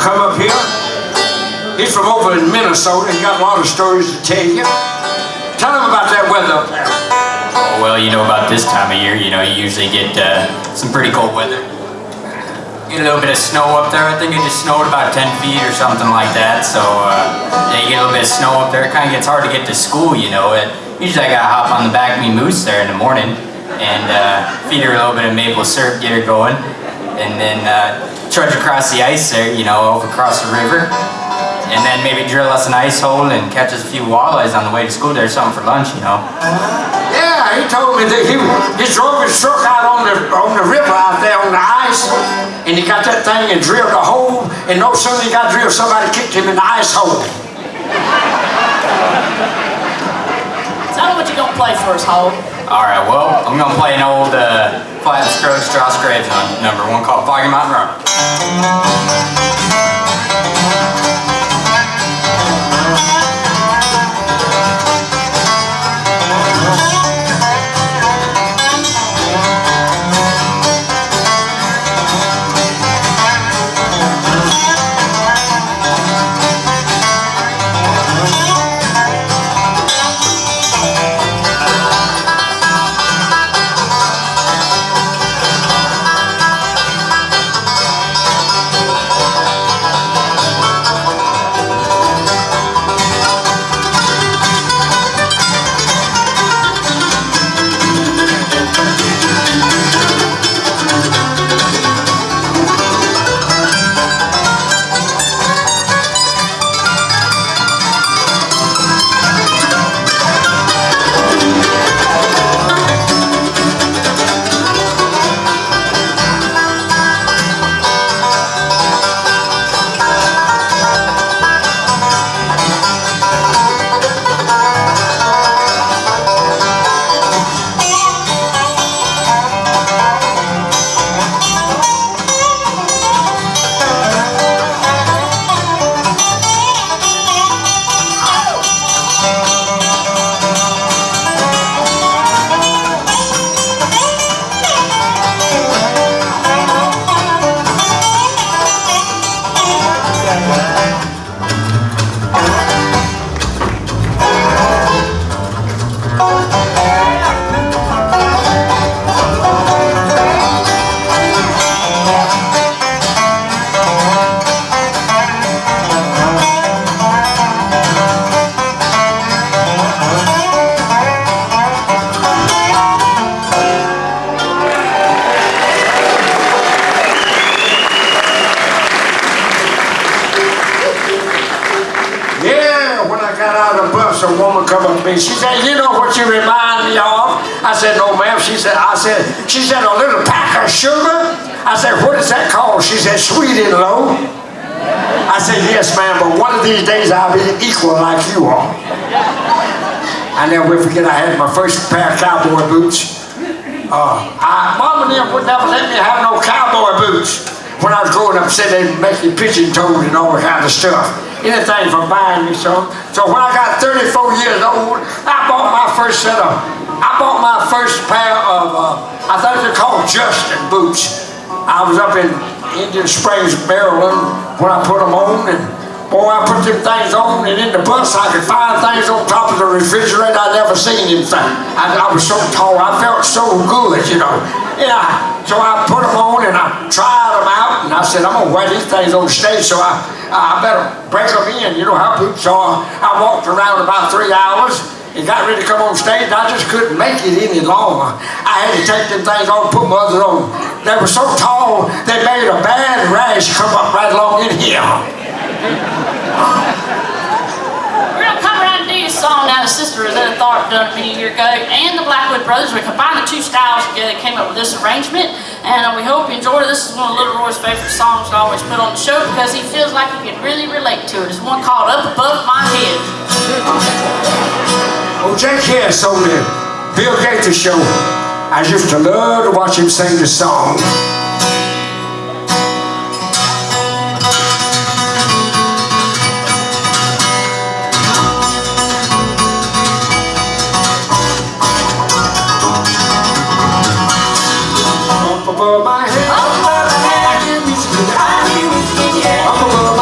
come up here. He's from over in Minnesota. He got a lot of stories to tell you. Tell him about that weather up there. Well, you know, about this time of year, you know, you usually get some pretty cold weather. Get a little bit of snow up there. I think it just snowed about 10 feet or something like that. So, yeah, you get a little bit of snow up there. It kind of gets hard to get to school, you know. Usually I gotta hop on the back of me moose there in the morning and feed her a little bit of maple syrup, get her going, and then trudge across the ice there, you know, over across the river. And then maybe drill us an ice hole and catch us a few walleyes on the way to school. There's something for lunch, you know. Yeah, he told me that he drove his truck out on the river out there on the ice, and he got that thing and drilled a hole, and no sooner he got drilled, somebody kicked him in the ice hole. Tell me what you gonna play for us, Hole. All right, well, I'm gonna play an old Flat Scruggs Strauss Graves number one called Foggy Mountain Road. A woman come up to me. She said, "You know what you remind me of?" I said, "No, ma'am." She said, "A little pack of sugar." I said, "What is that called?" She said, "Sweet and low." I said, "Yes, ma'am, but one of these days I'll be equal like you are." I never will forget. I had my first pair of cowboy boots. Mom and them would never let me have no cowboy boots. When I was growing up, said they'd make me pigeon-toed and all that kind of stuff. Anything for buying me some. So when I got 34 years old, I bought my first pair of, I think they're called Justin boots. I was up in Indian Springs, Maryland, when I put them on, and boy, I put them things on, and in the bus I could find things on top of the refrigerator I'd never seen anything. I was so tall, I felt so good, you know. Yeah, so I put them on and I tried them out, and I said, I'm gonna wear these things on the stage, so I better break them in, you know how boots are. I walked around about 3 hours and got ready to come on stage, and I just couldn't make it any longer. I had to take them things off and put my others on. They were so tall, they made a bad rash come up right along in here. We're gonna come around and do a song now. The sister Rosetta Tharpe done many years ago, and the Blackwood Brothers. We combined the two styles together, came up with this arrangement, and we hope you enjoy it. This is one of Little Roy's favorite songs to always put on the show because he feels like he can really relate to it. It's one called Up Above My Head. Oh, Jack Harris on the Bill Gates show. I used to love to watch him sing this song. Up above my head, up above my head, I hear me singing, up above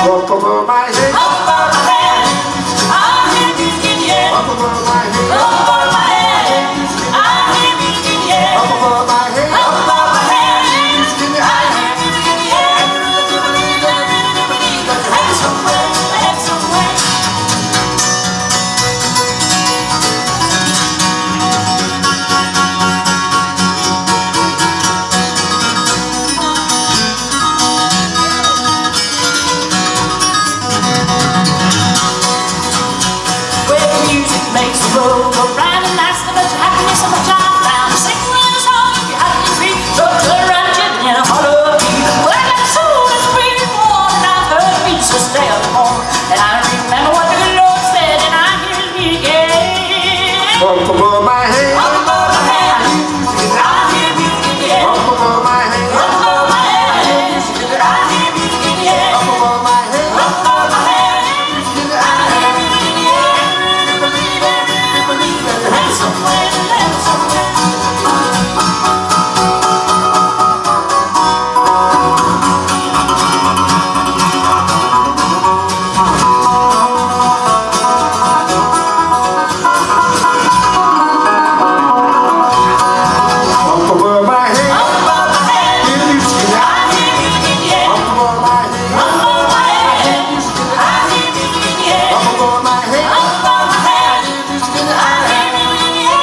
Up above my head. Up above my head. I hear music, yeah. Up above my head. Up above my head. I hear music, yeah. Up above my head. Up above my head. Music in the I air. hear music, yeah. Head somewhere, head somewhere. Where music makes the world go round, and that's the much happiness of a child found. Sing a song if you're happy to be, so turn around and chip and follow me. Well, that soul is free born, and I've heard Jesus stay up home. And I remember what the good Lord said, and I hear me again. Up above my head. Up above my head, I hear music again. Up above my head. Up above my head, I hear music again. Up above my head. Up above my head, I hear music again. Head somewhere, head somewhere. Up above my head. Up above my head, Hear music in the air. I hear music again. Up above my head. Up above my head, I hear music again. Up above my head. Up above my head, Music in the I air. hear music again.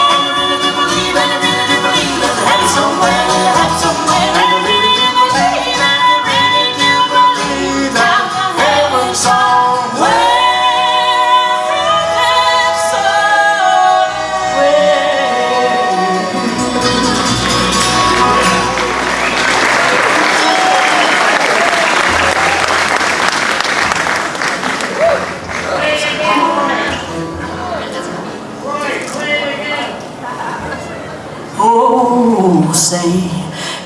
Head somewhere, head somewhere. I really do believe, I really do believe that heaven's somewhere. Heaven's somewhere. Oh, say,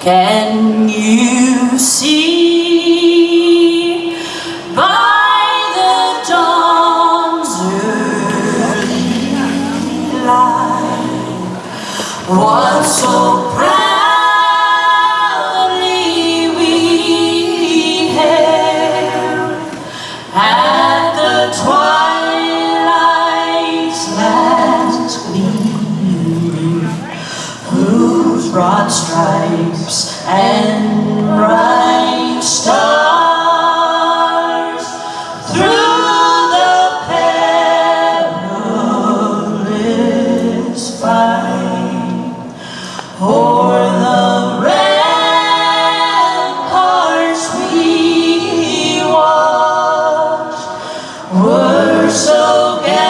can you see by the dawn's early light what so proudly we hailed at the twilight's last gleam, whose broad stripes and bright stars through the perilous fight o'er the ramparts we watched were so gallantly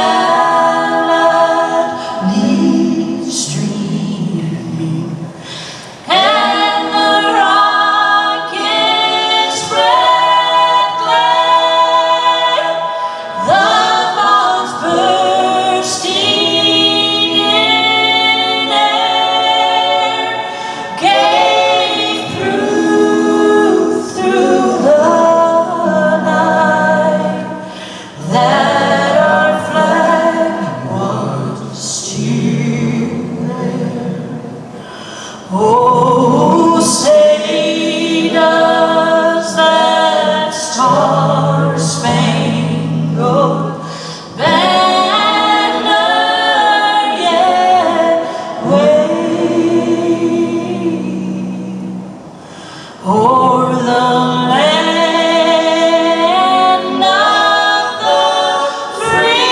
streaming, and the rockets spread glare, the bombs bursting in air gave through the night that our flag was still there. Oh, say does that star-spangled banner yet wave o'er the land of the free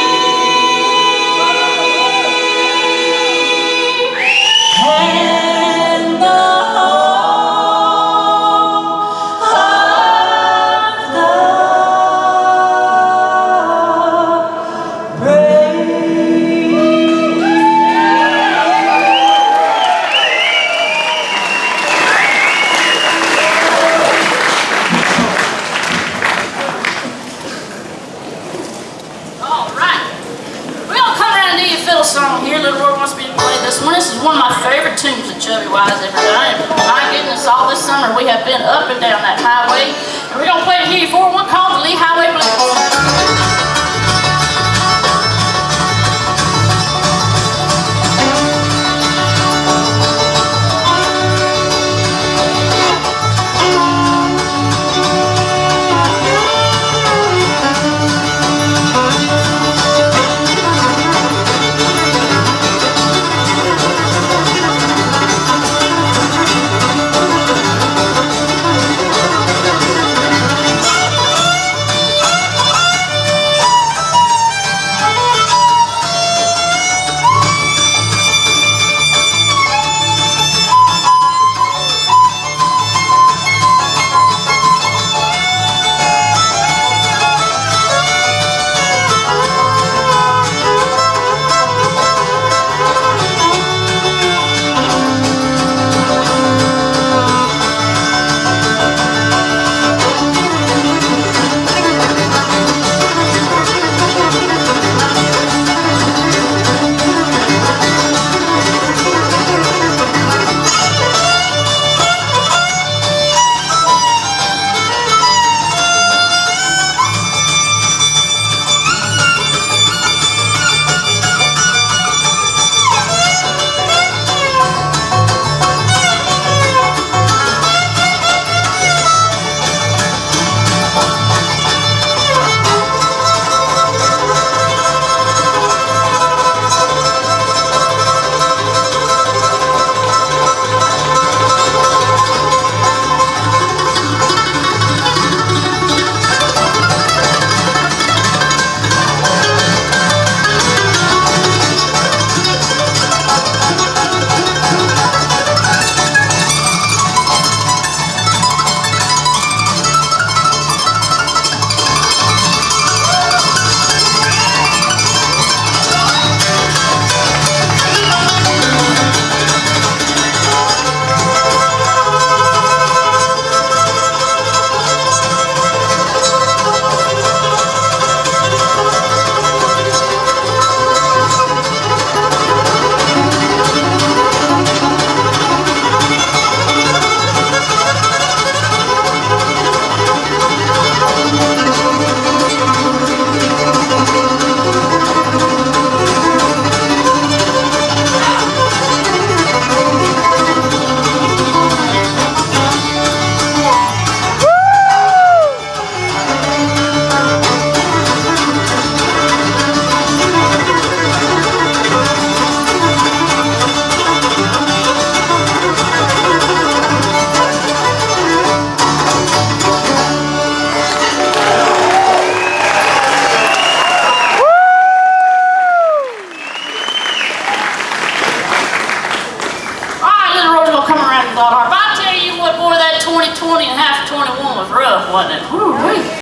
and the home of the All right. We're going to come around and do your fiddle song here. Little Roy wants me to play this one. This is one of my favorite tunes that Chubby Wise ever done. And my goodness, all this summer we have been up and down that highway. And we're going to play it here for one called the Lee Highway Blues. one was rough, wasn't it? Woo-wee.